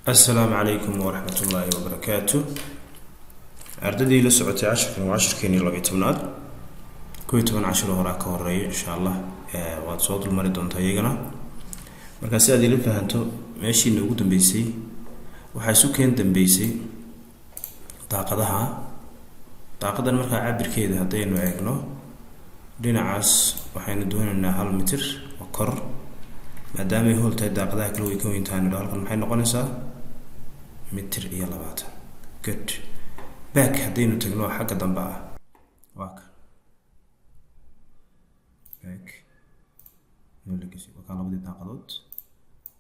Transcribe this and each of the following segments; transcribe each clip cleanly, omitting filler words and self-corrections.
السلام عليكم ورحمة الله وبركاته. أرددي لسعوتي عشر كيني لغي تمناد كويتو من 10 وراك ورأي إن شاء الله واد صوت المريض دون تايقنا مركاسي أدي لفهانتو ماشي نوغو دنبيسي وحيسو كين دنبيسي طاقة مركا عبر كيدا هدين وعيقنو دينا عاس وحين دوين إنها 1 متر وكر مادامي هول تاي داقدها كلو يكون ينتهي نرالكم محين نقونيسا متر إيا لباتا good back هدينو تقنوه حقا دنباها واكا back نولكسي وكا لبدي داقدود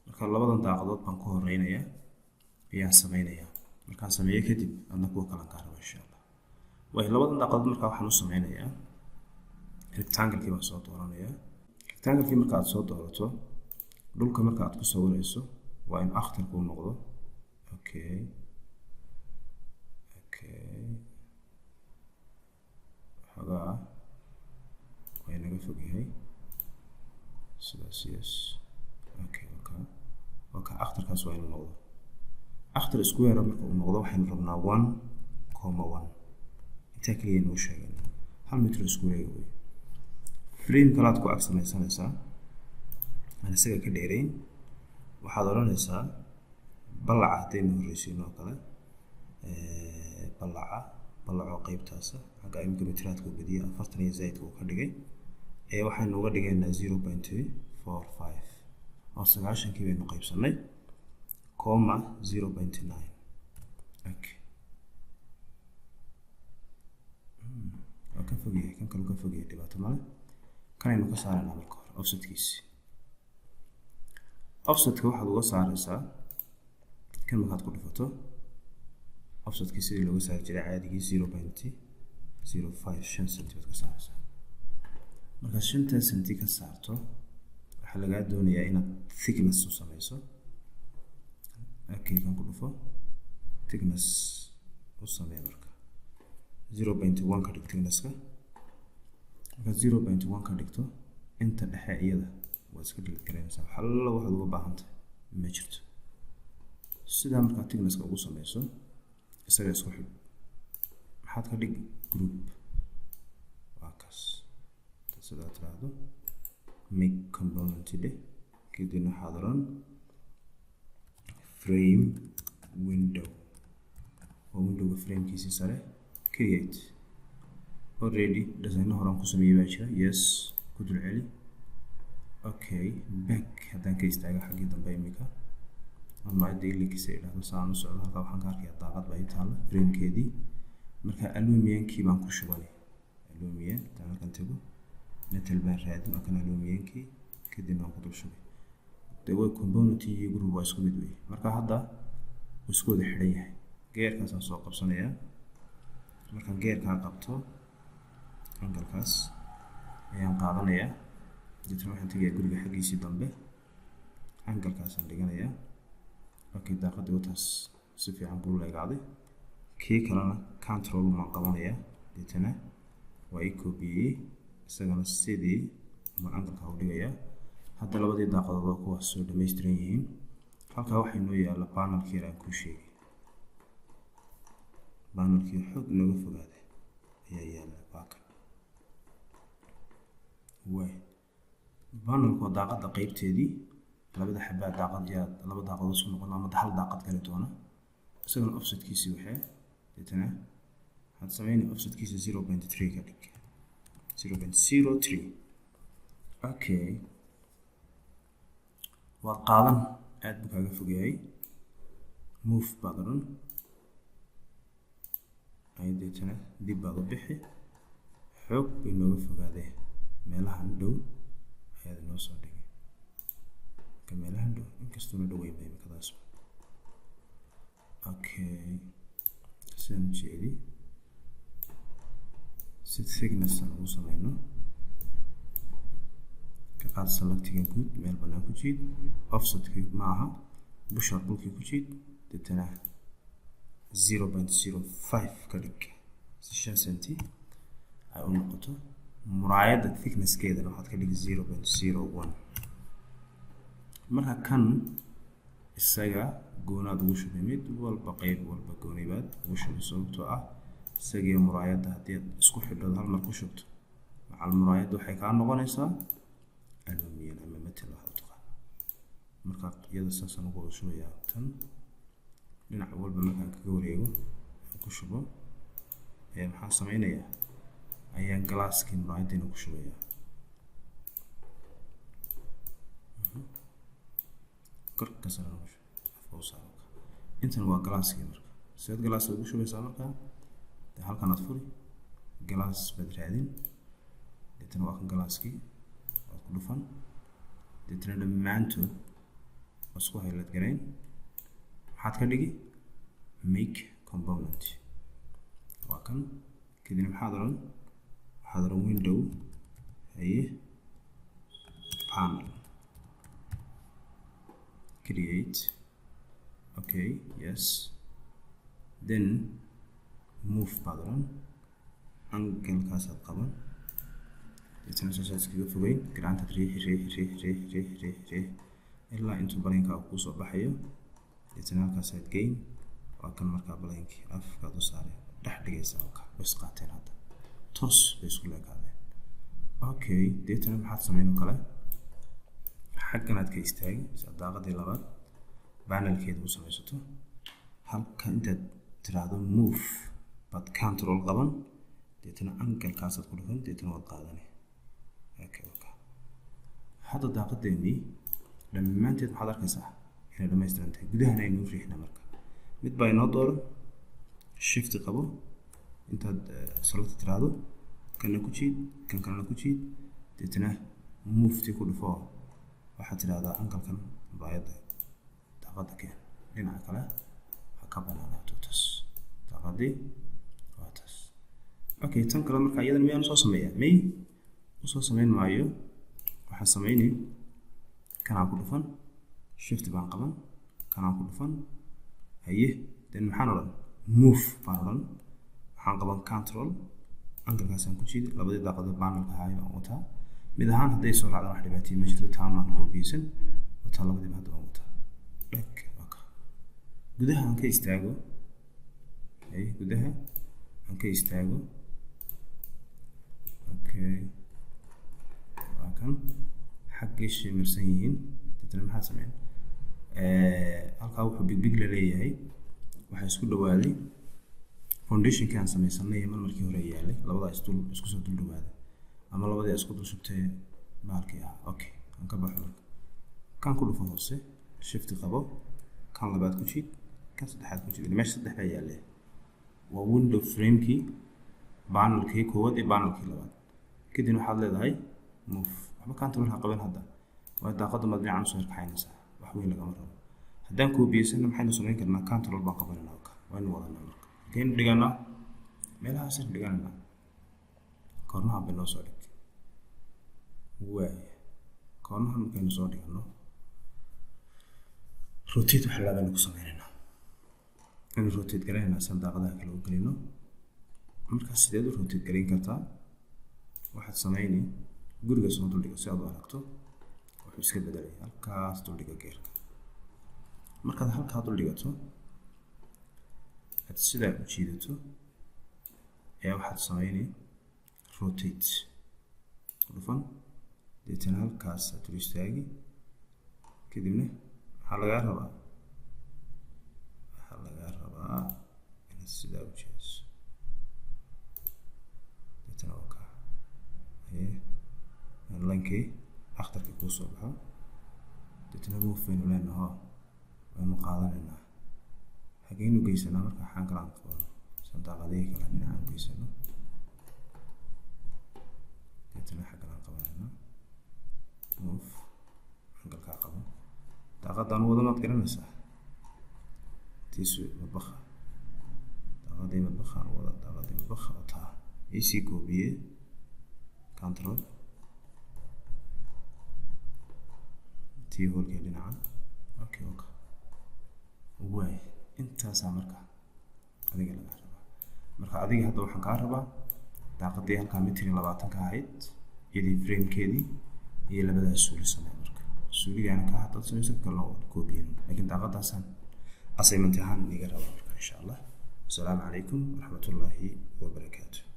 مركا لبدن داقدود بانكو هرينيا بيان سمينيا مركا سمية كدب أنكو كالان كارب إن شاء الله وهي لبدن داقدود مركا وحنو سمينيا rectangle كي بان صوت ورانيا rectangle كي مركا صوت وراتو dhulka marka aad ku sawirayso waa in akhtarku noqdo okay hagaa way naga fog yahay sidaas yes okay akhtarkaas waa inuu noqdo akhtar square marka uu noqdo waxaynu rabnaa 1,1 intaa kaliya inuu sheegay 1 meter square wey frame kalaad ku agsamaysanaysaa أنا سجى كديرين وحاضرون هسا بلعة هدين هوريسين وكذا بلعة قيب تاسا حقا يمكن مترات كوبدية فرتني زايد وكذا وحين نوجد جينا 0.45 أو سجاشن كيف نقيب سنة كوما 0.9 كفوجي كان كلو كفوجي دبعت ماله كان ينقص على نعمل كور أوسط كيسي offset waxaad uga saaraysaa kan markaad ku dhifato offsetka sidii looga saari jiray caadigii 0.05 cm ka saaraysaa markaad 5 cm ka saarto waxaa lagaa doonayaa inaad thickness u samayso kan ku dhufo thickness u samee marka 0.1 ka dhig thicknesska markaad 0.1 ka dhigto inta dhexe iyada واسكت الكلام سام حلا واحد وباهنت ما جرت سيدا مركا تيجنس كوجو سميسو يسوي صحيح حد كديك جروب واكس سيدا ترادو make component ده كده حاضران frame window window frame كيسي سره create already دزاين هرام كسميه باشا yes كدر علي okay back haddaan ka istaago xaggii dambe imika ama cidda ilinkiisa idhaahdo saan u socdo halkaa waxaan ka arkayaa daaqad baa ii taalla framekeedii marka aluminiumkii baan ku shubanay aluminium intaan halkan tago metal baan raadin oo kan aluminiumkii kadibna waan ku dul shubay dee way component iyo group waa isku mid wey marka hadda wuu isku wada xidhan yahay geerkaasaan soo qabsanayaa markaan geerkaa qabto angalkaas ayaan qaadanayaa جيت راح انتجي أقول لك حقي سي ضمبه عنقل كاسن دقنايا اوكي داقد وتاس سفي عن بول لاي قاعدي كي كلنا كنترول ما قبنايا ديتنا واي كوبي isagana sidii ma عنقلka u dhigaya hadda labadii daaqadood ku wax soo dhameystiran yihiin halka waxa inoo yaala panelkii aan ku sheegay panelkii xog nooga fogaaday ayaa yaala baaka way panelku daaqada qaybteedii labada xabaa daaqad yaa laba daaqadood isku noqon ama hal daaqad kale doona isagana offsetkiisi waxay deetana had sameeyay offsetkiisi 0.3 ka dhig 0.03 okay waa qaadan aad buu kaga fogeeyay move badan ay deetana dib baad u bixi xoog inooga fogaaday meelaha dhow هذا نوصل لي كمل عنده إنكستونا دوي بيم كذا اسمه أوكي سنجيلي ست thickness أنا وصل هنا كقاعد selecting good مال بنا كوجيد offset كي معها بشر بولكي كوجيد تتنا 0.05 كليك 6 سنتي هاي النقطة مراعاة thickness كده لو حط كليك 0.01 marka kan isaga goonaad ugu shubay mid walba qayb walba goonibaad ugu shubay sababtoo ah isagii muraayadda haddii aad isku xidhood hal mar ku shubto macal muraayadda waxay kaa noqonaysaa aluminium ama metal waxa u taqaan marka iyada saasaan ugu wada shubayaa tan dhinac walba markaan kaga wareego ku shubo maxaan sameynayaa ayaan galaaskii muraayaddiina ku shubayaa korka sare ugu shubo intan waa galaaskii marka sidaad galaaska ugu shubaysaa markaa dee halkan aad furi galaas baad raadin deetana waa kan galaaskii waad ku dhufan deetana dhammaantood waa isku haylad garayn maxaad ka dhigi make component waa kan kadibna waxaad oran window haye panel create okay yes then move pattern angle-kaasaad qaban deetana saasaad iskaga fogeyn gacantaad riix ilaa intuu balinkaa kuu soo baxayo deetana halkaasaad geyn waa kan markaa balinkii afkaad u saaray dhex dhigaysa halka way isqaateen hadda toos bay isku leekaadeen okay deetana maxaad sameyn oo kale xagganaad ka istaagi si aad daaqadii labaad panelkeeda u samaysato halka intaad tiraahdo move baad control qaban deetana angle-kaasaad ku dhufan deetana waad qaadani okay hadda daaqadeennii dhammaanteed waxaad arkaysaa inay dhammaystiran tahay gudahana aynuu riixna marka mid baa inoo dooran shift qabo intaad select tiraahdo kana ku jiid kan kalena ku jiid deetana move-tii ku dhufo waxaad tiraahdaa angle-kan muraayadda daaqadda keen dhinaca kale ha ka banaanaato tas daaqadii waa tas okay tan kale marka iyadan miyaan soo sameeyaa may usoo sameyn maayo waxaan sameyni kanaan ku dhufan shift baan qaban kanaan ku dhufan haye then maxaan odhan move baan odhan waxaan qaban control angle-kaasaan ku jiidi labadii daaqadood panelka ahaay baan wataa mid ahaan hadday soo raacdaan wax dhibaatay ma jirto taamaan goobiyeysan wataa labadiiba hadda waan wataa dhag waka gudaha aan ka istaago gudaha aan ka istaago okay waa kan xaggay shimirsan yihiin deetana maxaa sameyn halkaa wuxuu bigbig la leeyahay waxaa isku dhawaaday foundationkii aan samaysanay markii hore yaalay labadaa isku soo dul dhawaaday ama labadii isku dul shubtay baalkii ah okay aan ka baxo kan ku dhufan hoose shift qabo kan labaad ku jiid kan saddexaad ku jiid meesha saddex baa yaalay waa window frame-kii panelkii koowaad iyo panelkii labaad kadib waxaad leedahay move waxba kaanta markaa qaban hadda waa daaqadda maad dhinacan usoo hirkaxaynaysaa wax weyn lagama rabo haddaan koobiyeysanna maxaynu samayn karnaa control baan qabanayna waynu wadanaa marka kaynu dhiganaa meelahaasaynu dhiganaynaa koornaha bay noo soo dhigtay waaya koornaha markaynu soo dhigano rotate wax laabaynu ku sameynaynaa aynu rotate garaynaynaa san daaqadaha kale u gelino markaa sideed u rotate garayn kartaa waxaad sameyni guriga soo duldhigo si aad u aragto wuxuu iska bedelay halkaas duldhiga geerka markaad halkaa duldhigato aad sidaa u jiidato ayaa waxaad sameyni rotate dhufan deetana halkaas aad u istaagi kadibna waxaa lagaa rabaa inaad sidaa u jeediso deetana waa kaa lankii akhtarkii kuu soo baxo deetana move baynu leenaho waynu qaadanaynaa xageynu geysanaa marka waxaan kalaan qabano sandaaqadihii kale dhinacaan geysano deetana xaggalaan qabanaynaa move angalkaa qabo daaqadaan wada maad garanaysaa tiisu madbaha daaqadii madbahaan wada daaqadii madbaha oo taa isii koobiye control tii holkii dhinaca okay waay intaasaa marka adiga lagaa rabaa marka adiga hadda waxaan kaa rabaa daaqadii halkaa mitri 20 ka ahayd iyadii framekeedii iyo labadaas suuli samee marka suuligaana ka haddaad samaysan kaloo koobiyin laakiin daaqadaasaan assignment ahaan niga raba marka insha Allah. Assalaamu calaykum waraxmatullaahi wabarakaatuh.